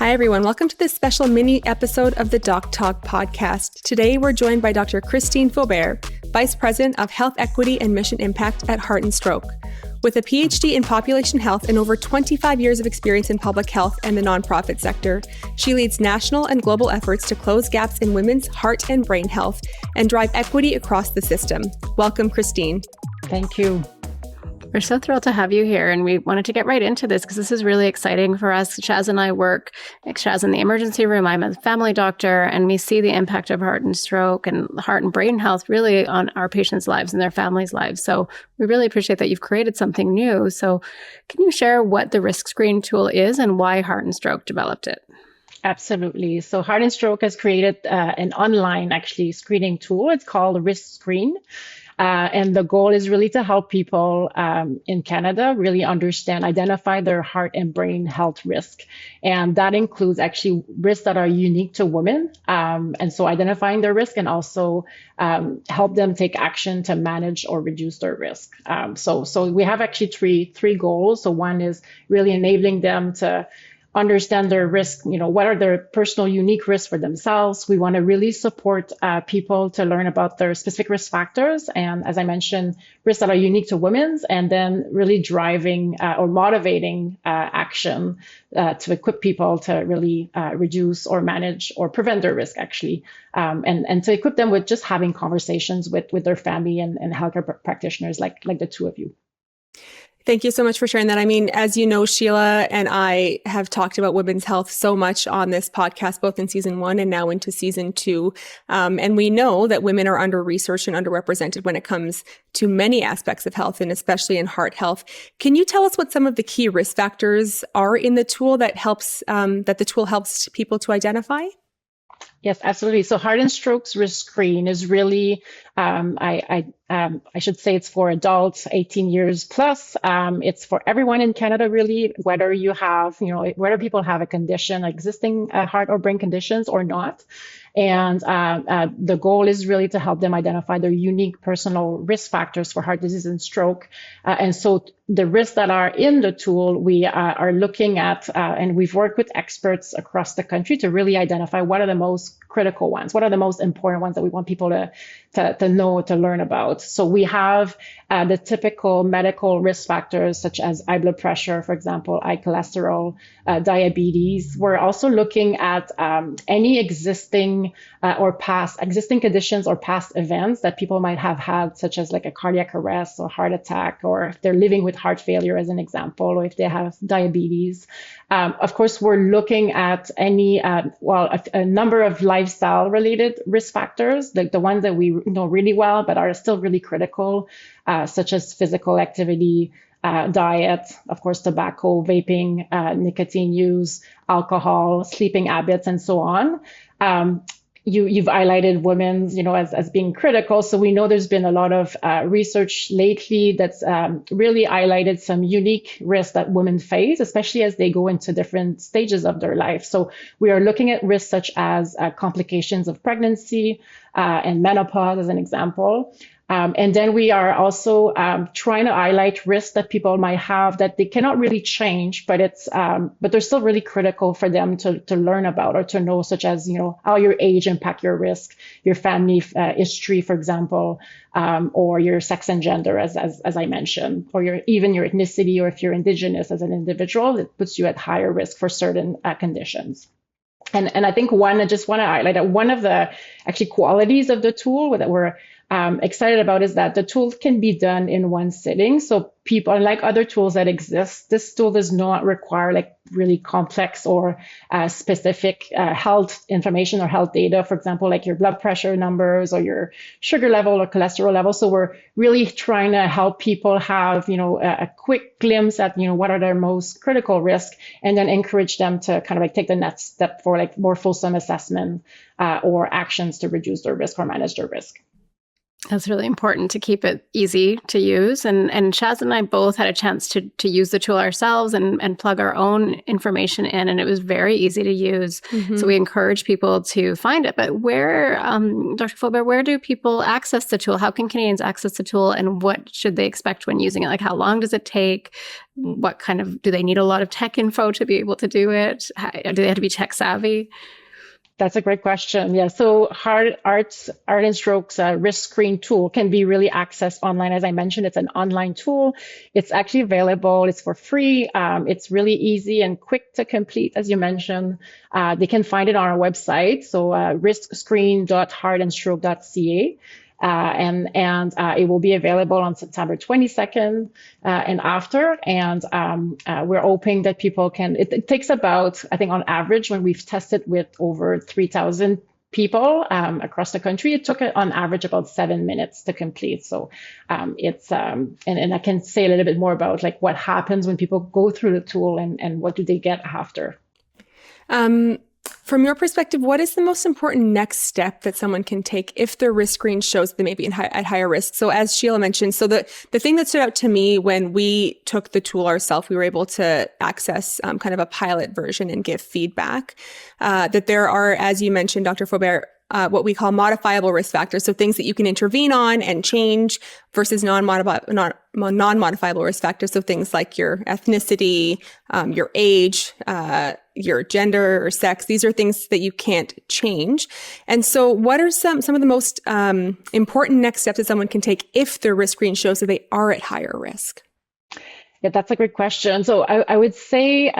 Hi, everyone. Welcome to this special mini episode of the Doc Talk podcast. Today, we're joined by Dr. Christine Faubert, Vice President of Health Equity and Mission Impact at Heart and Stroke. With a PhD in population health and over 25 years of experience in public health and the nonprofit sector, she leads national and global efforts to close gaps in women's heart and brain health and drive equity across the system. Welcome, Christine. Thank you. We're so thrilled to have you here, and we wanted to get right into this because this is really exciting for us. Shaz and I work, Shaz in the emergency room, I'm a family doctor, and we see the impact of heart and stroke and heart and brain health really on our patients' lives and their families' lives. So we really appreciate that you've created something new. So can you share what the riskscreen tool is and why Heart and Stroke developed it? Absolutely. So Heart and Stroke has created an online screening tool. It's called riskscreen. And the goal is really to help people in Canada really identify their heart and brain health risk. And that includes actually risks that are unique to women. And so identifying their risk and also help them take action to manage or reduce their risk. So we have actually three goals. So one is really enabling them to understand their risk, what are their personal unique risks for themselves. We want to really support people to learn about their specific risk factors. And as I mentioned, risks that are unique to women's, and then really driving or motivating action to equip people to really reduce or manage or prevent their risk actually. And to equip them with just having conversations with their family and healthcare practitioners like the two of you. Thank you so much for sharing that. I mean, as you know, Sheila and I have talked about women's health so much on this podcast, both in season 1 and now into season 2. And we know that women are under-researched and underrepresented when it comes to many aspects of health, and especially in heart health. Can you tell us what some of the key risk factors are in the tool that the tool helps people to identify? Yes, absolutely. So Heart and Stroke's riskscreen is really, I should say it's for adults 18 years plus. It's for everyone in Canada, really, whether you have, whether people have a condition, existing heart or brain conditions or not. And the goal is really to help them identify their unique personal risk factors for heart disease and stroke. And so the risks that are in the tool, we are looking at, and we've worked with experts across the country to really identify what are the most critical ones, what are the most important ones that we want people to know, to learn about. So we have the typical medical risk factors such as high blood pressure, for example, high cholesterol, diabetes. We're also looking at any existing conditions or past events that people might have had, such as like a cardiac arrest or heart attack, or if they're living with heart failure as an example, or if they have diabetes. Of course, we're looking at any, a number of lifestyle related risk factors, like the ones that we know really well, but are still really critical, such as physical activity, diet, of course, tobacco, vaping, nicotine use, alcohol, sleeping habits, and so on. You've highlighted women's, as being critical. So we know there's been a lot of research lately that's really highlighted some unique risks that women face, especially as they go into different stages of their life. So we are looking at risks such as complications of pregnancy and menopause, as an example. And then we are also trying to highlight risks that people might have that they cannot really change, but but they're still really critical for them to learn about or to know, such as, how your age impact your risk, your family history, for example, or your sex and gender, as I mentioned, or even your ethnicity, or if you're Indigenous as an individual, it puts you at higher risk for certain conditions. And I think I just want to highlight that one of the actually qualities of the tool that we're excited about is that the tool can be done in one sitting. So people, unlike other tools that exist, this tool does not require really complex or specific health information or health data, for example, like your blood pressure numbers or your sugar level or cholesterol level. So we're really trying to help people have, a quick glimpse at, what are their most critical risks, and then encourage them to kind of take the next step for more fulsome assessment or actions to reduce their risk or manage their risk. That's really important to keep it easy to use. And Shaz and I both had a chance to use the tool ourselves and plug our own information in. And it was very easy to use. Mm-hmm. So we encourage people to find it. But where, Dr. Faubert, where do people access the tool? How can Canadians access the tool? And what should they expect when using it? Like, how long does it take? What kind of, do they need a lot of tech info to be able to do it? Do they have to be tech savvy? That's a great question. Yeah. So Heart and Stroke's riskscreen tool can be really accessed online. As I mentioned, it's an online tool. It's actually available. It's for free. It's really easy and quick to complete, as you mentioned. They can find it on our website. So riskscreen.heartandstroke.ca. And it will be available on September 22nd and after. And we're hoping that people can, it takes about, I think on average, when we've tested with over 3,000 people across the country, it took on average about 7 minutes to complete. So it's, and I can say a little bit more about like what happens when people go through the tool and what do they get after. From your perspective, what is the most important next step that someone can take if their risk screen shows they may be at higher risk? So as Sheila mentioned, so the thing that stood out to me when we took the tool ourselves, we were able to access kind of a pilot version and give feedback, that there are, as you mentioned, Dr. Faubert, what we call modifiable risk factors. So things that you can intervene on and change versus non-modifiable risk factors. So things like your ethnicity, your age, your gender or sex. These are things that you can't change. And so what are some of the most important next steps that someone can take if their risk screen shows that they are at higher risk? Yeah, that's a great question. So I would say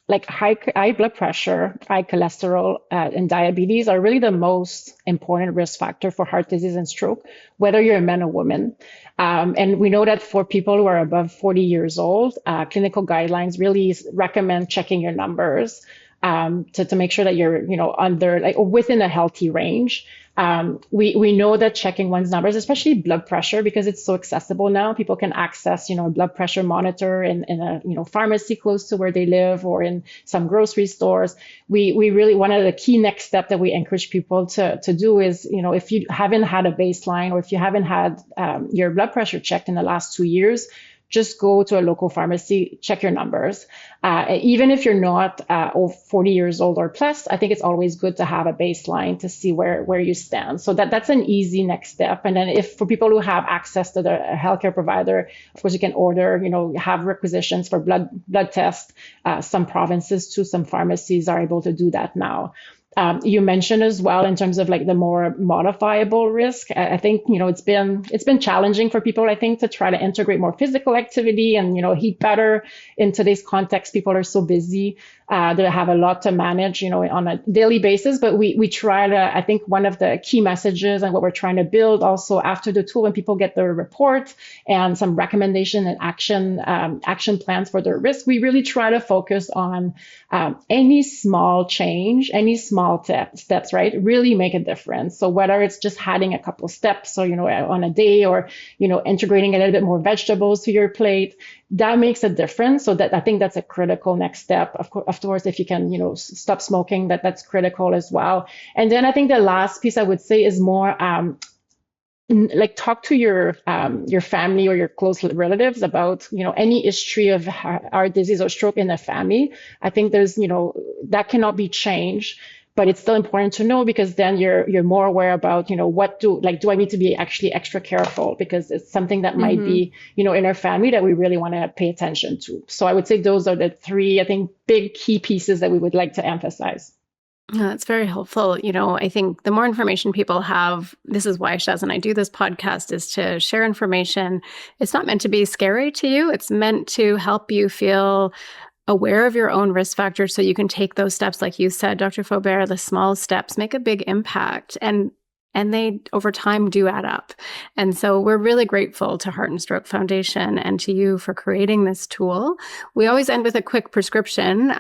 like high blood pressure, high cholesterol, and diabetes are really the most important risk factor for heart disease and stroke, whether you're a man or woman. And we know that for people who are above 40 years old, clinical guidelines really recommend checking your numbers to make sure that you're, under like within a healthy range. We know that checking one's numbers, especially blood pressure, because it's so accessible now, people can access, a blood pressure monitor in a, pharmacy close to where they live or in some grocery stores. We really, one of the key next steps that we encourage people to do is, if you haven't had a baseline or if you haven't had your blood pressure checked in the last 2 years, just go to a local pharmacy, check your numbers. Even if you're not 40 years old or plus, I think it's always good to have a baseline to see where you stand. So that's an easy next step. And then if for people who have access to the healthcare provider, of course, you can order, have requisitions for blood tests. Some provinces too, some pharmacies are able to do that now. You mentioned as well in terms of like the more modifiable risk. I think, it's been challenging for people, I think, to try to integrate more physical activity and, eat better in today's context. People are so busy. They have a lot to manage, on a daily basis. But we try to, I think one of the key messages and what we're trying to build also after the tool, when people get their report and some recommendation and action plans for their risk, we really try to focus on any small change, any small steps, right? Really make a difference. So whether it's just adding a couple steps or, on a day or, integrating a little bit more vegetables to your plate, that makes a difference. So that I think that's a critical next step. Of course, if you can, stop smoking, that's critical as well. And then I think the last piece I would say is more, like talk to your family or your close relatives about, any history of heart disease or stroke in the family. I think there's, that cannot be changed. But it's still important to know because then you're more aware about, do I need to be actually extra careful because it's something that might be, in our family that we really want to pay attention to. So I would say those are the three, I think, big key pieces that we would like to emphasize. That's very helpful. I think the more information people have, this is why Shaz and I do this podcast, is to share information. It's not meant to be scary to you. It's meant to help you feel aware of your own risk factors so you can take those steps. Like you said, Dr. Faubert, the small steps make a big impact and they over time do add up. And so we're really grateful to Heart and Stroke Foundation and to you for creating this tool. We always end with a quick prescription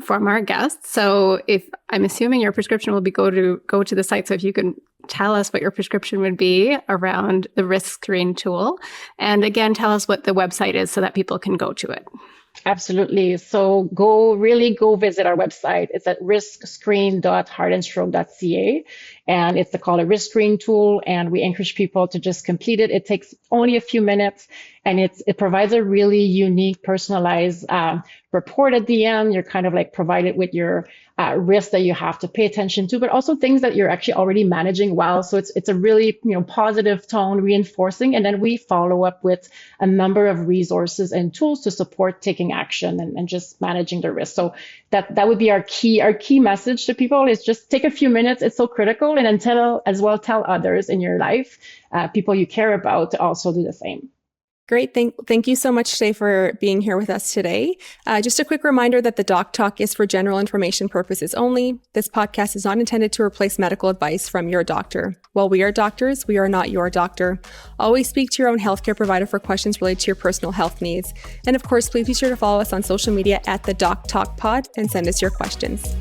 from our guests. So if I'm assuming your prescription will be go to the site. So if you can tell us what your prescription would be around the risk screen tool. And again, tell us what the website is so that people can go to it. Absolutely. So go visit our website. It's at riskscreen.heartandstroke.ca. And it's called a risk screen tool. And we encourage people to just complete it. It takes only a few minutes, and it provides a really unique, personalized report at the end. You're kind of like provided with your risks that you have to pay attention to, but also things that you're actually already managing well. So it's a really positive tone, reinforcing, and then we follow up with a number of resources and tools to support taking action and just managing the risk. So that would be our key message to people is just take a few minutes. It's so critical, and then tell others in your life, people you care about, to also do the same. Great. Thank you so much, Shay, for being here with us today. Just a quick reminder that the Doc Talk is for general information purposes only. This podcast is not intended to replace medical advice from your doctor. While we are doctors, we are not your doctor. Always speak to your own healthcare provider for questions related to your personal health needs. And of course, please be sure to follow us on social media at the Doc Talk Pod and send us your questions.